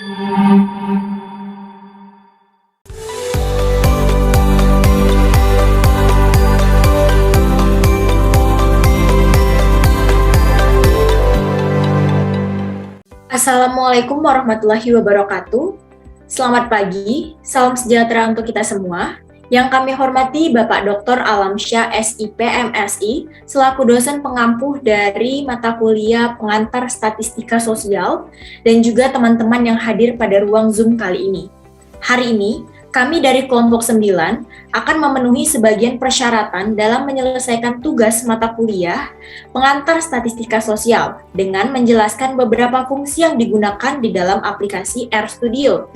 Assalamualaikum warahmatullahi wabarakatuh. Selamat pagi, salam sejahtera untuk kita semua. Yang kami hormati Bapak Dr. Alamsyah SIP MSI, selaku dosen pengampuh dari mata kuliah pengantar statistika sosial, dan juga teman-teman yang hadir pada ruang Zoom kali ini. Hari ini, kami dari kelompok 9 akan memenuhi sebagian persyaratan dalam menyelesaikan tugas mata kuliah pengantar statistika sosial dengan menjelaskan beberapa fungsi yang digunakan di dalam aplikasi RStudio.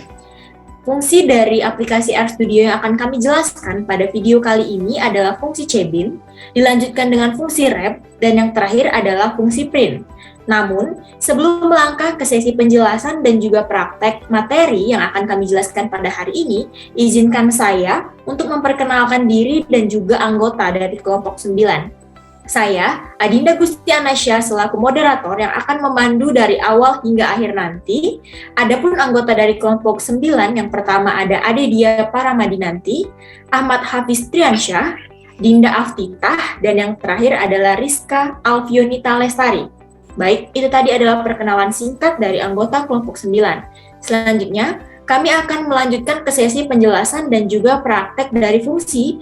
Fungsi dari aplikasi RStudio yang akan kami jelaskan pada video kali ini adalah fungsi Cebin, dilanjutkan dengan fungsi Wrap, dan yang terakhir adalah fungsi Print. Namun, sebelum melangkah ke sesi penjelasan dan juga praktek materi yang akan kami jelaskan pada hari ini, izinkan saya untuk memperkenalkan diri dan juga anggota dari kelompok 9. Saya, Adinda Gustianasya, selaku moderator yang akan memandu dari awal hingga akhir nanti. Adapun anggota dari kelompok 9 yang pertama ada Ade Dia Paramadinanti, Ahmad Hafiz Triansyah, Dinda Aftitah, dan yang terakhir adalah Rizka Alfionita Lestari. Baik, itu tadi adalah perkenalan singkat dari anggota kelompok 9. Selanjutnya, kami akan melanjutkan ke sesi penjelasan dan juga praktek dari fungsi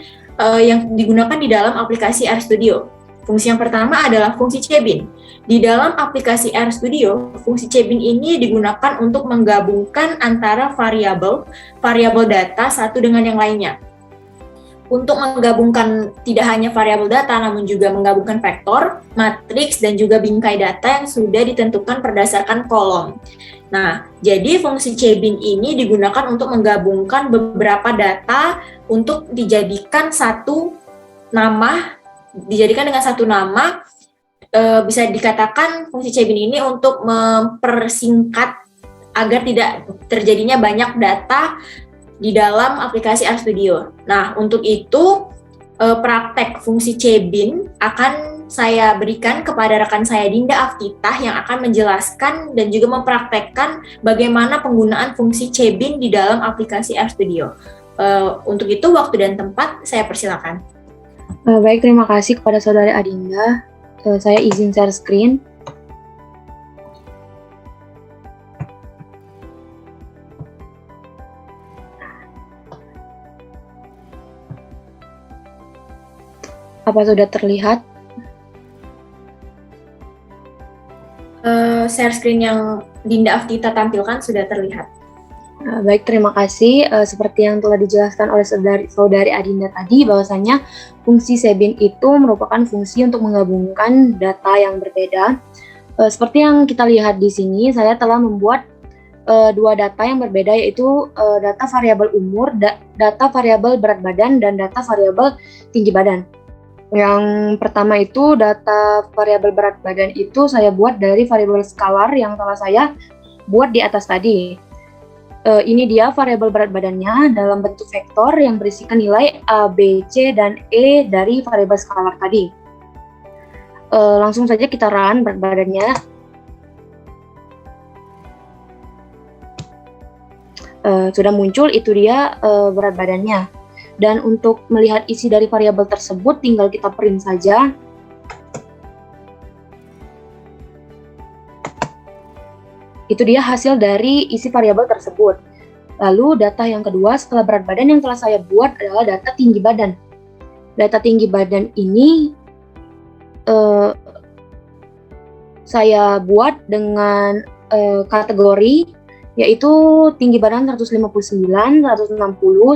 yang digunakan di dalam aplikasi RStudio. Fungsi yang pertama adalah fungsi Cebin. Di dalam aplikasi RStudio, fungsi Cebin ini digunakan untuk menggabungkan antara variabel data satu dengan yang lainnya. Untuk menggabungkan tidak hanya variabel data, namun juga menggabungkan vektor, matriks, dan juga bingkai data yang sudah ditentukan berdasarkan kolom. Nah, jadi fungsi Cebin ini digunakan untuk menggabungkan beberapa data untuk dijadikan dengan satu nama. Bisa dikatakan fungsi Cebin ini untuk mempersingkat agar tidak terjadinya banyak data di dalam aplikasi RStudio. Nah, untuk itu praktek fungsi Cebin akan saya berikan kepada rekan saya Dinda Aftitah yang akan menjelaskan dan juga mempraktekkan bagaimana penggunaan fungsi Cebin di dalam aplikasi RStudio. Untuk itu, waktu dan tempat saya persilakan. Baik, terima kasih kepada Saudari Adinda. Saya izin share screen. Apa sudah terlihat? Share screen yang Dinda Aftitah tampilkan sudah terlihat. Baik, terima kasih. Seperti yang telah dijelaskan oleh Saudari Adinda tadi, bahwasanya fungsi Cebin itu merupakan fungsi untuk menggabungkan data yang berbeda. Seperti yang kita lihat di sini, saya telah membuat dua data yang berbeda, yaitu data variabel umur, data variabel berat badan, dan data variabel tinggi badan. Yang pertama itu data variabel berat badan itu saya buat dari variabel skalar yang telah saya buat di atas tadi. Ini dia variabel berat badannya dalam bentuk vektor yang berisikan nilai A, B, C, dan E dari variabel skalar tadi. Langsung saja kita run berat badannya. Sudah muncul, itu dia berat badannya. Dan untuk melihat isi dari variabel tersebut, tinggal kita print saja. Itu dia hasil dari isi variabel tersebut. Lalu data yang kedua setelah berat badan yang telah saya buat adalah data tinggi badan. Data tinggi badan ini saya buat dengan kategori, yaitu tinggi badan 159, 160,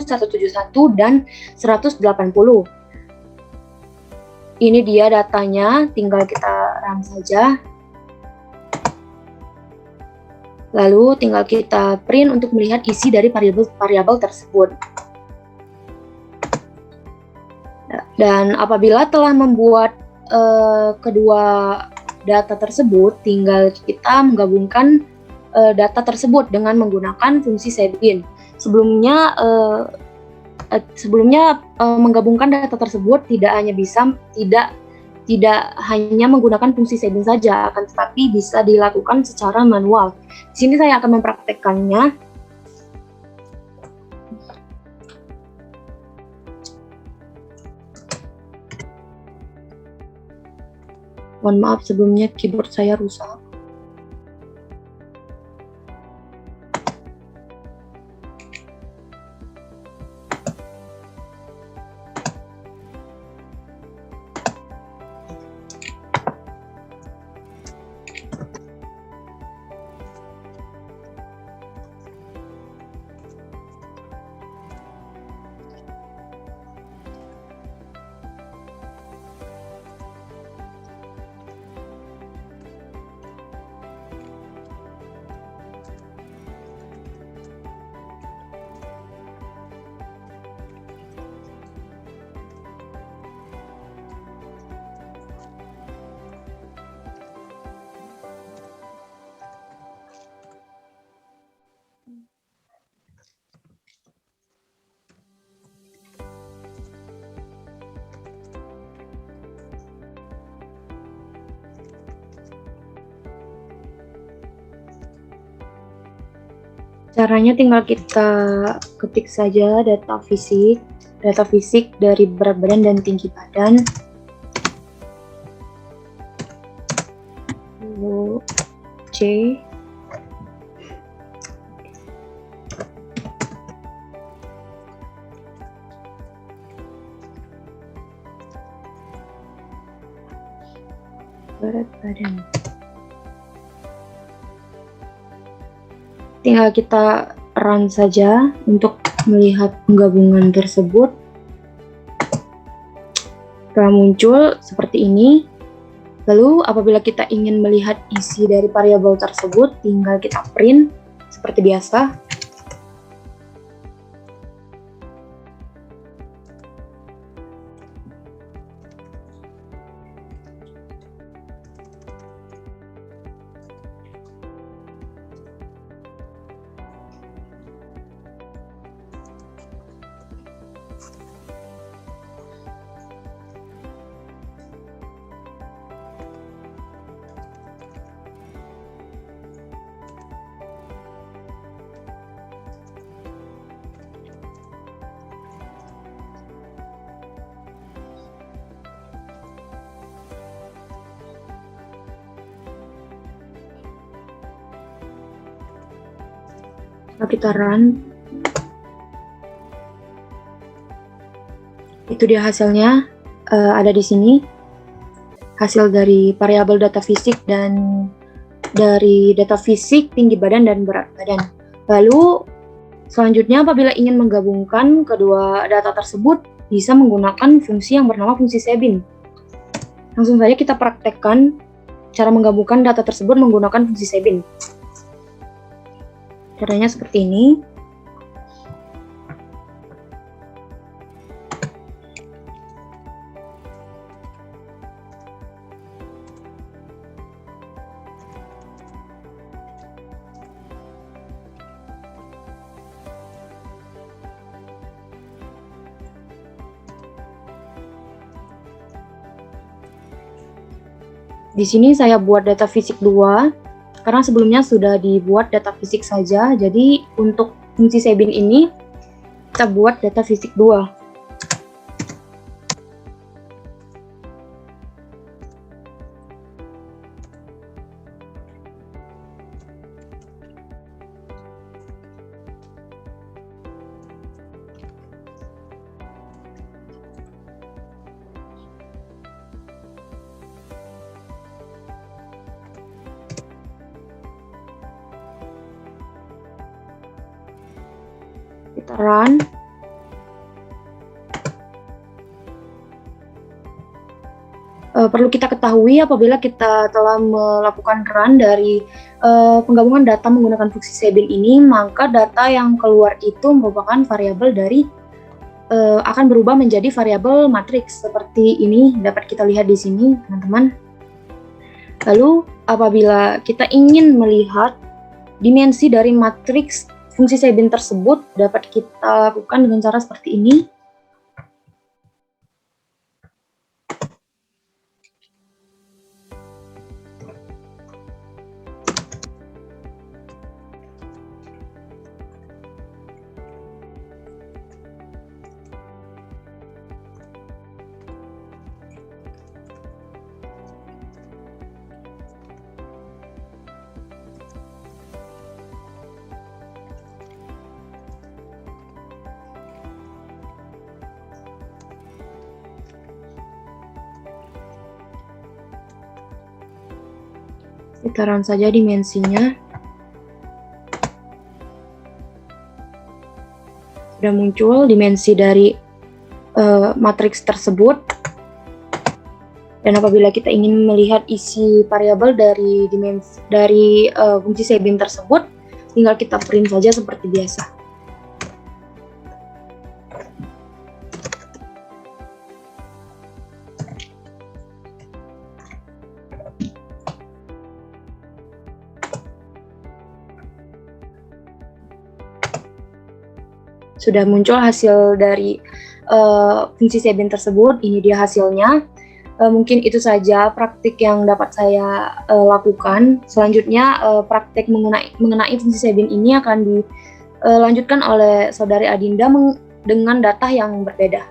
171, dan 180. Ini dia datanya, tinggal kita run saja. Lalu tinggal kita print untuk melihat isi dari variabel tersebut. Dan apabila telah membuat kedua data tersebut, tinggal kita menggabungkan data tersebut dengan menggunakan fungsi Cebin. Sebelumnya menggabungkan data tersebut tidak tidak hanya menggunakan fungsi Sebin saja, akan tetapi bisa dilakukan secara manual. Di sini saya akan mempraktekkannya. Mohon maaf sebelumnya keyboard saya rusak. Caranya tinggal kita ketik saja data fisik dari berat badan dan tinggi badan. Lalu C. Berat badan. Tinggal kita run saja untuk melihat penggabungan tersebut. Setelah muncul seperti ini. Lalu apabila kita ingin melihat isi dari variabel tersebut, tinggal kita print seperti biasa. Setelah kita run, itu dia hasilnya. Ada di sini hasil dari variabel data fisik dan dari data fisik tinggi badan dan berat badan. Lalu selanjutnya apabila ingin menggabungkan kedua data tersebut, bisa menggunakan fungsi yang bernama fungsi Sebin. Langsung saja kita praktekkan cara menggabungkan data tersebut menggunakan fungsi Sebin. Caranya seperti ini. Di sini saya buat data fisik 2. Karena sebelumnya sudah dibuat data fisik saja, jadi untuk fungsi Sebin ini kita buat data fisik 2. Kita run. Perlu kita ketahui apabila kita telah melakukan run dari penggabungan data menggunakan fungsi Sebin ini, maka data yang keluar itu merupakan variabel dari akan berubah menjadi variabel matriks seperti ini, dapat kita lihat di sini, teman-teman. Lalu apabila kita ingin melihat dimensi dari matriks fungsi Sebin tersebut, dapat kita lakukan dengan cara seperti ini. Kita run saja dimensinya. Sudah muncul dimensi dari matriks tersebut. Dan apabila kita ingin melihat isi variabel dari fungsi Sebin tersebut, tinggal kita print saja seperti biasa. Sudah muncul hasil dari fungsi Sebin tersebut. Ini dia hasilnya. Mungkin itu saja praktik yang dapat saya lakukan. Selanjutnya praktik mengenai fungsi Sebin ini akan dilanjutkan oleh Saudari Adinda dengan data yang berbeda.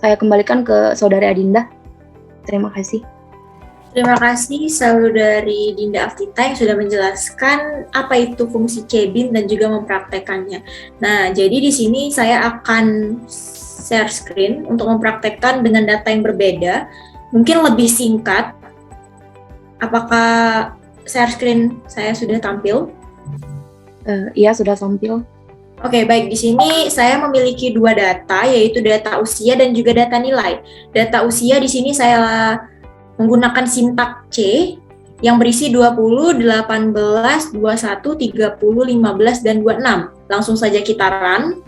Saya kembalikan ke Saudari Adinda. Terima kasih. Terima kasih Saudari Dinda Aftita yang sudah menjelaskan apa itu fungsi Cebin dan juga mempraktekannya. Nah, jadi di sini saya akan share screen untuk mempraktekkan dengan data yang berbeda. Mungkin lebih singkat. Apakah share screen saya sudah tampil? Iya, sudah tampil. Oke, baik. Di sini saya memiliki dua data, yaitu data usia dan juga data nilai. Data usia di sini saya menggunakan sintak C yang berisi 20, 18, 21, 30, 15, dan 26. Langsung saja kita run.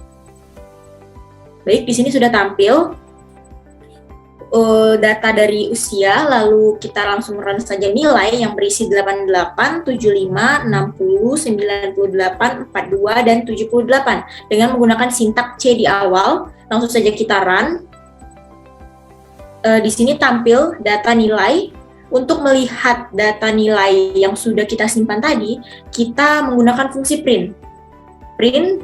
Baik, di sini sudah tampil data dari usia, lalu kita langsung run saja nilai yang berisi 88, 75, 60, 98, 42, dan 78 dengan menggunakan sintak C di awal. Langsung saja kita run. Di sini tampil data nilai. Untuk melihat data nilai yang sudah kita simpan tadi, kita menggunakan fungsi print. Print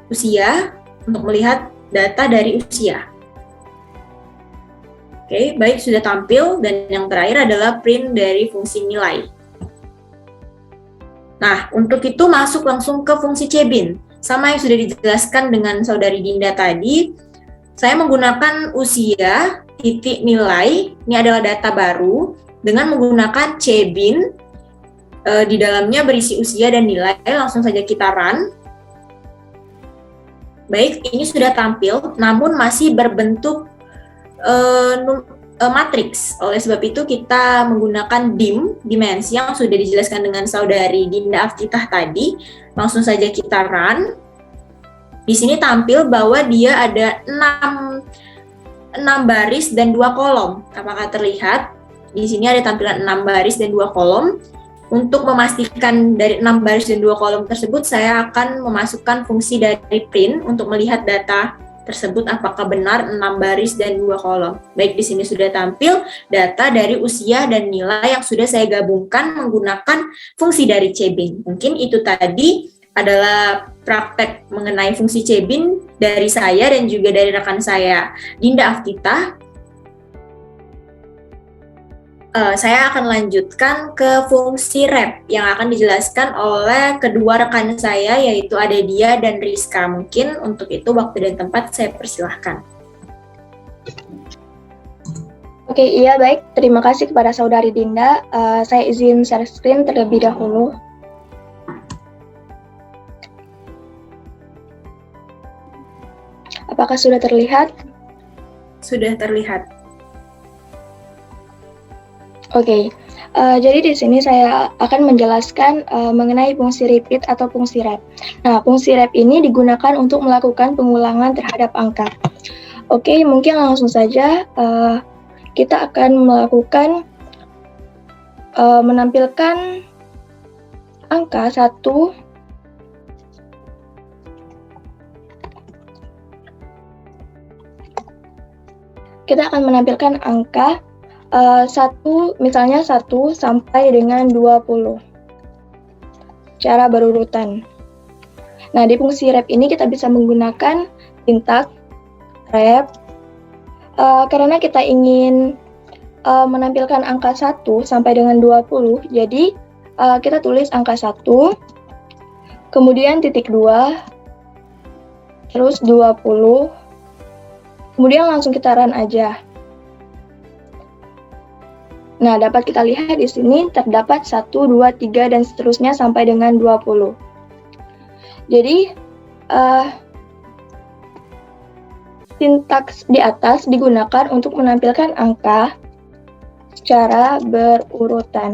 usia untuk melihat data dari usia. Oke, baik, sudah tampil, dan yang terakhir adalah print dari fungsi nilai. Nah, untuk itu masuk langsung ke fungsi Cebin. Sama yang sudah dijelaskan dengan Saudari Dinda tadi, saya menggunakan usia titik nilai, ini adalah data baru, dengan menggunakan Cebin, di dalamnya berisi usia dan nilai. Langsung saja kita run. Baik, ini sudah tampil, namun masih berbentuk matriks. Oleh sebab itu kita menggunakan dimensi yang sudah dijelaskan dengan Saudari Dinda Aftitah tadi. Langsung saja kita run. Di sini tampil bahwa dia ada 6 baris dan 2 kolom. Apakah terlihat? Di sini ada tampilan 6 baris dan 2 kolom. Untuk memastikan dari 6 baris dan 2 kolom tersebut, saya akan memasukkan fungsi dari print untuk melihat data tersebut apakah benar 6 baris dan 2 kolom. Baik, di sini sudah tampil data dari usia dan nilai yang sudah saya gabungkan menggunakan fungsi dari Cebin. Mungkin itu tadi adalah praktek mengenai fungsi Cebin dari saya dan juga dari rekan saya, Dinda Aftitah. Saya akan lanjutkan ke fungsi rep yang akan dijelaskan oleh kedua rekan saya, yaitu Adedia dan Rizka. Mungkin untuk itu waktu dan tempat saya persilahkan. Oke, iya baik. Terima kasih kepada Saudari Dinda. Saya izin share screen terlebih dahulu. Apakah sudah terlihat? Sudah terlihat. Oke, jadi di sini saya akan menjelaskan mengenai fungsi repeat atau fungsi rep. Nah, fungsi rep ini digunakan untuk melakukan pengulangan terhadap angka. Oke, mungkin langsung saja kita akan melakukan menampilkan angka 1. Kita akan menampilkan angka 1, misalnya 1 sampai dengan 20 secara berurutan. Nah, di fungsi rep ini kita bisa menggunakan sintak rep karena kita ingin menampilkan angka 1 sampai dengan 20, jadi kita tulis angka 1, kemudian titik 2, terus 20, kemudian langsung kita run aja. Nah, dapat kita lihat di sini terdapat 1, 2, 3, dan seterusnya sampai dengan 20. Jadi, sintaks di atas digunakan untuk menampilkan angka secara berurutan.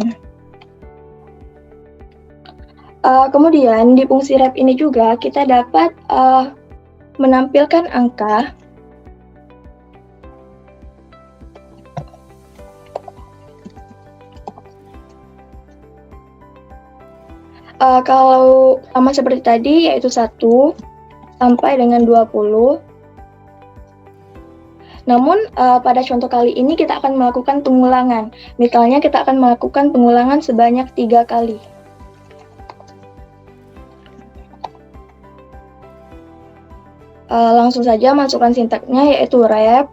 Kemudian di fungsi rep ini juga kita dapat menampilkan angka kalau sama seperti tadi, yaitu 1 sampai dengan 20. Namun pada contoh kali ini kita akan melakukan pengulangan. Misalnya kita akan melakukan pengulangan sebanyak 3 kali. Langsung saja masukkan sintaknya, yaitu rep.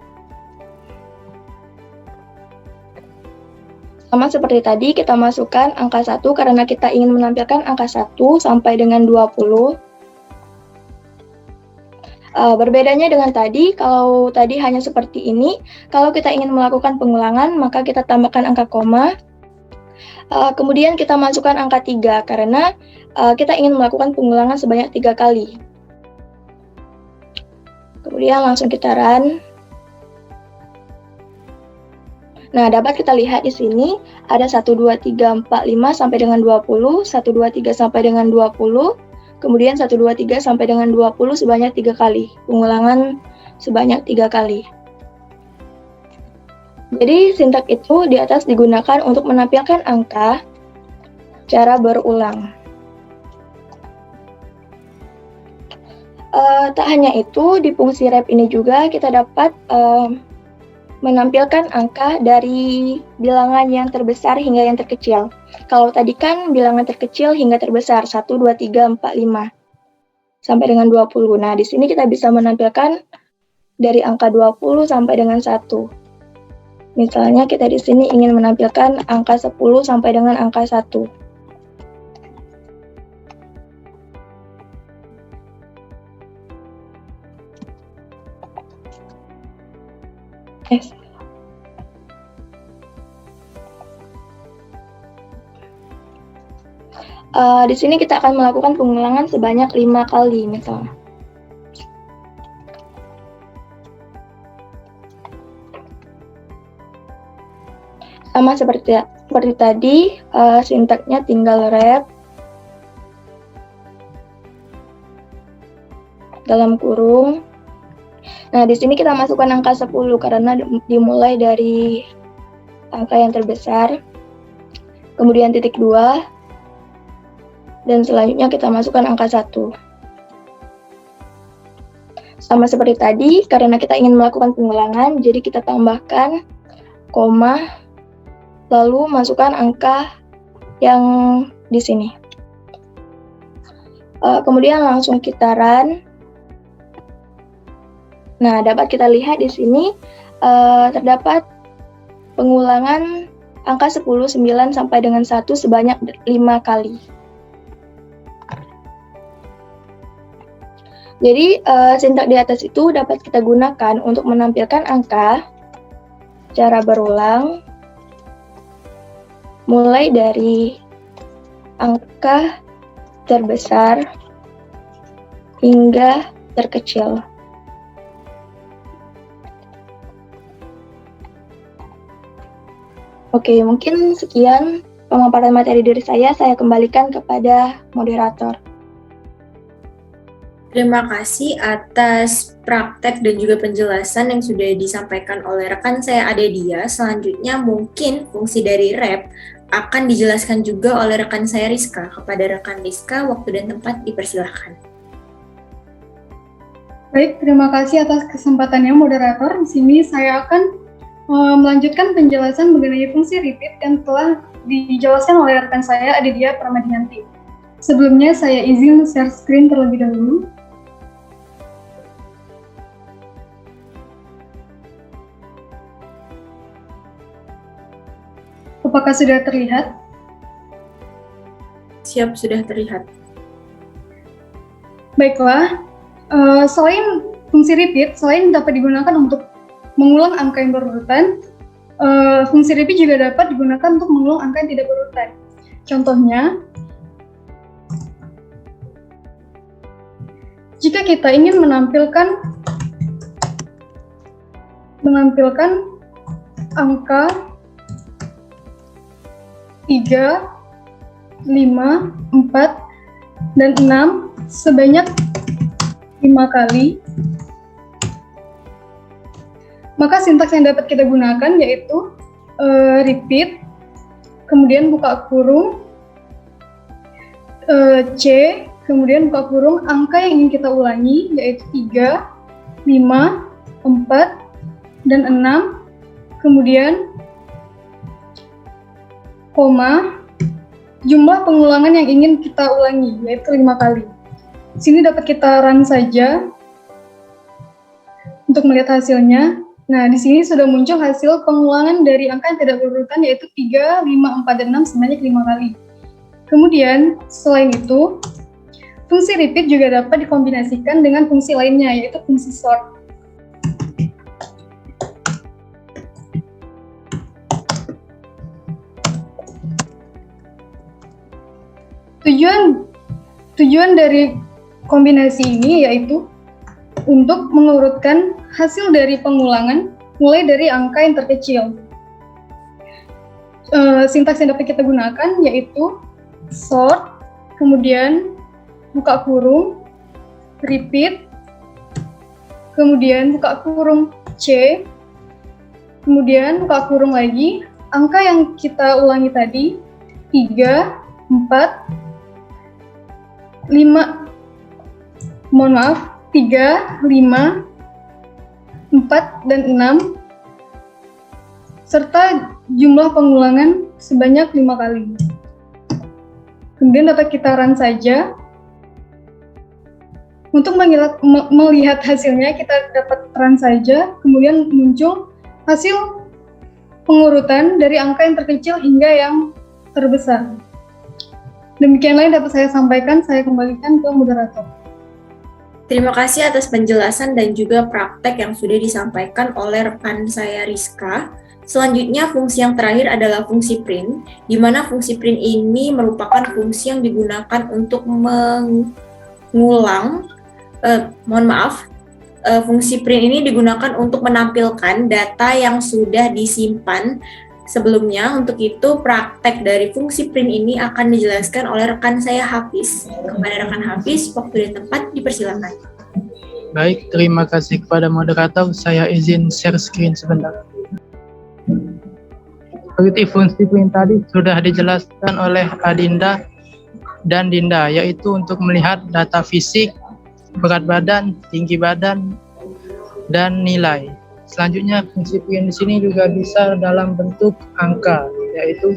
Sama seperti tadi, kita masukkan angka 1 karena kita ingin menampilkan angka 1 sampai dengan 20. Berbedanya dengan tadi, kalau tadi hanya seperti ini, kalau kita ingin melakukan pengulangan, maka kita tambahkan angka koma. Kemudian kita masukkan angka 3 karena kita ingin melakukan pengulangan sebanyak 3 kali. Kemudian langsung kita run. Nah, dapat kita lihat di sini ada 1, 2, 3, 4, 5 sampai dengan 20, 1, 2, 3 sampai dengan 20, kemudian 1, 2, 3 sampai dengan 20 sebanyak 3 kali. Pengulangan sebanyak 3 kali. Jadi, sintak itu di atas digunakan untuk menampilkan angka secara berulang. Tak hanya itu, di fungsi rep ini juga kita dapat menampilkan angka dari bilangan yang terbesar hingga yang terkecil. Kalau tadi kan bilangan terkecil hingga terbesar, 1, 2, 3, 4, 5, sampai dengan 20. Nah, di sini kita bisa menampilkan dari angka 20 sampai dengan 1. Misalnya kita di sini ingin menampilkan angka 10 sampai dengan angka 1. Di sini kita akan melakukan pengulangan sebanyak 5 kali misalnya. Sama seperti tadi, sintaknya tinggal rep dalam kurung. Nah, di sini kita masukkan angka 10 karena dimulai dari angka yang terbesar. Kemudian titik 2. Dan selanjutnya kita masukkan angka 1. Sama seperti tadi, karena kita ingin melakukan pengulangan, jadi kita tambahkan koma, lalu masukkan angka yang di sini. Kemudian langsung kita run. Nah, dapat kita lihat di sini terdapat pengulangan angka 10, 9 sampai dengan 1 sebanyak 5 kali. Jadi, sintak di atas itu dapat kita gunakan untuk menampilkan angka secara berulang, mulai dari angka terbesar hingga terkecil. Oke, mungkin sekian pemaparan materi dari saya kembalikan kepada moderator. Terima kasih atas praktek dan juga penjelasan yang sudah disampaikan oleh rekan saya Adedia. Selanjutnya mungkin fungsi dari rep akan dijelaskan juga oleh rekan saya Rizka. Kepada rekan Rizka, waktu dan tempat dipersilahkan. Baik, terima kasih atas kesempatannya moderator. Di sini saya akan melanjutkan penjelasan mengenai fungsi repeat yang telah dijelaskan oleh rekan saya Adedia Pramadianti. Sebelumnya saya izin share screen terlebih dahulu. Apakah sudah terlihat? Siap, sudah terlihat. Baiklah, selain fungsi repeat, selain dapat digunakan untuk mengulang angka yang berurutan, Fungsi repeat juga dapat digunakan untuk mengulang angka yang tidak berurutan. Contohnya, jika kita ingin menampilkan angka 3, 5, 4, dan 6 sebanyak 5 kali, maka sintaks yang dapat kita gunakan yaitu repeat, kemudian buka kurung, C, kemudian buka kurung, angka yang ingin kita ulangi yaitu 3, 5, 4, dan 6, kemudian koma, jumlah pengulangan yang ingin kita ulangi yaitu 5 kali. Sini dapat kita run saja untuk melihat hasilnya. Nah, di sini sudah muncul hasil pengulangan dari angka yang tidak berurutan yaitu 3, 5, 4, dan 6 sebanyak 5 kali. Kemudian, selain itu, fungsi repeat juga dapat dikombinasikan dengan fungsi lainnya yaitu fungsi sort. Tujuan dari kombinasi ini yaitu untuk mengurutkan hasil dari pengulangan mulai dari angka yang terkecil. Sintaks yang dapat kita gunakan yaitu sort, kemudian buka kurung, repeat, kemudian buka kurung C, kemudian buka kurung lagi, angka yang kita ulangi tadi 3, 4, 5, 3, 5, 4, dan 6, serta jumlah pengulangan sebanyak 5 kali. Kemudian dapat kita run saja. Untuk melihat hasilnya, kita dapat run saja, kemudian muncul hasil pengurutan dari angka yang terkecil hingga yang terbesar. Demikianlah yang dapat saya sampaikan, saya kembalikan ke moderator. Terima kasih atas penjelasan dan juga praktek yang sudah disampaikan oleh rekan saya Rizka. Selanjutnya, fungsi yang terakhir adalah fungsi print, di mana fungsi print ini merupakan fungsi yang digunakan untuk mengulang, fungsi print ini digunakan untuk menampilkan data yang sudah disimpan sebelumnya. Untuk itu, praktek dari fungsi print ini akan dijelaskan oleh rekan saya Hafiz. Kepada rekan Hafiz, waktu dan tempat dipersilakan. Baik, terima kasih kepada moderator. Saya izin share screen sebentar. Seperti fungsi print tadi sudah dijelaskan oleh Adinda dan Dinda, yaitu untuk melihat data fisik, berat badan, tinggi badan, dan nilai. Selanjutnya, fungsi print di sini juga bisa dalam bentuk angka, yaitu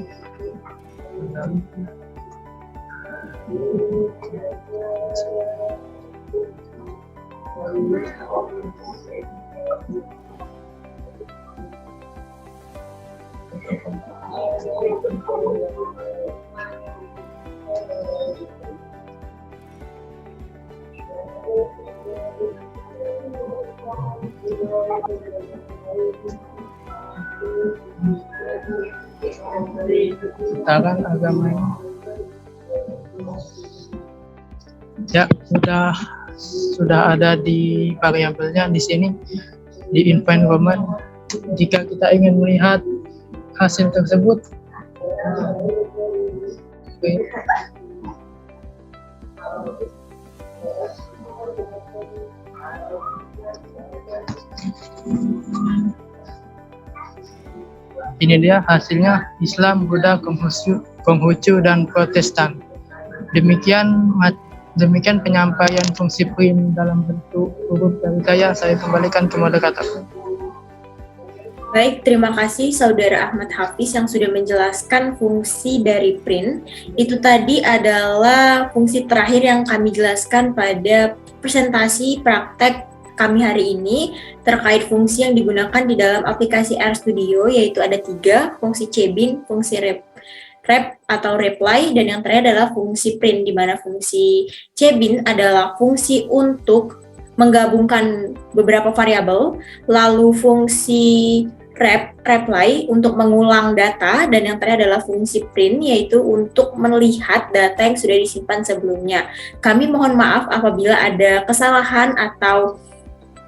Tentang agamanya. Ya, sudah ada di variabelnya di sini di environment. Jika kita ingin melihat hasil tersebut, ini dia hasilnya: Islam, Buddha, Konghucu, dan Protestan. Demikian penyampaian fungsi print dalam bentuk huruf dari saya kembalikan ke moderator. Baik, terima kasih Saudara Ahmad Hafiz yang sudah menjelaskan fungsi dari print. Itu tadi adalah fungsi terakhir yang kami jelaskan pada presentasi praktek kami hari ini terkait fungsi yang digunakan di dalam aplikasi RStudio, yaitu ada 3, fungsi cebin, fungsi rep atau reply, dan yang terakhir adalah fungsi print, di mana fungsi cebin adalah fungsi untuk menggabungkan beberapa variabel, lalu fungsi reply untuk mengulang data, dan yang terakhir adalah fungsi print, yaitu untuk melihat data yang sudah disimpan sebelumnya. Kami mohon maaf apabila ada kesalahan atau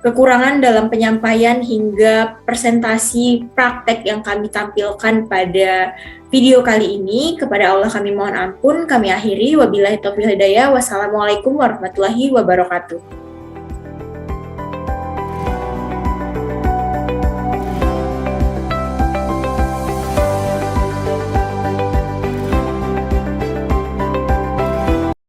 kekurangan dalam penyampaian hingga presentasi praktek yang kami tampilkan pada video kali ini. Kepada Allah kami mohon ampun. Kami akhiri. Wabillahi taufiq hidayah. Wassalamualaikum warahmatullahi wabarakatuh.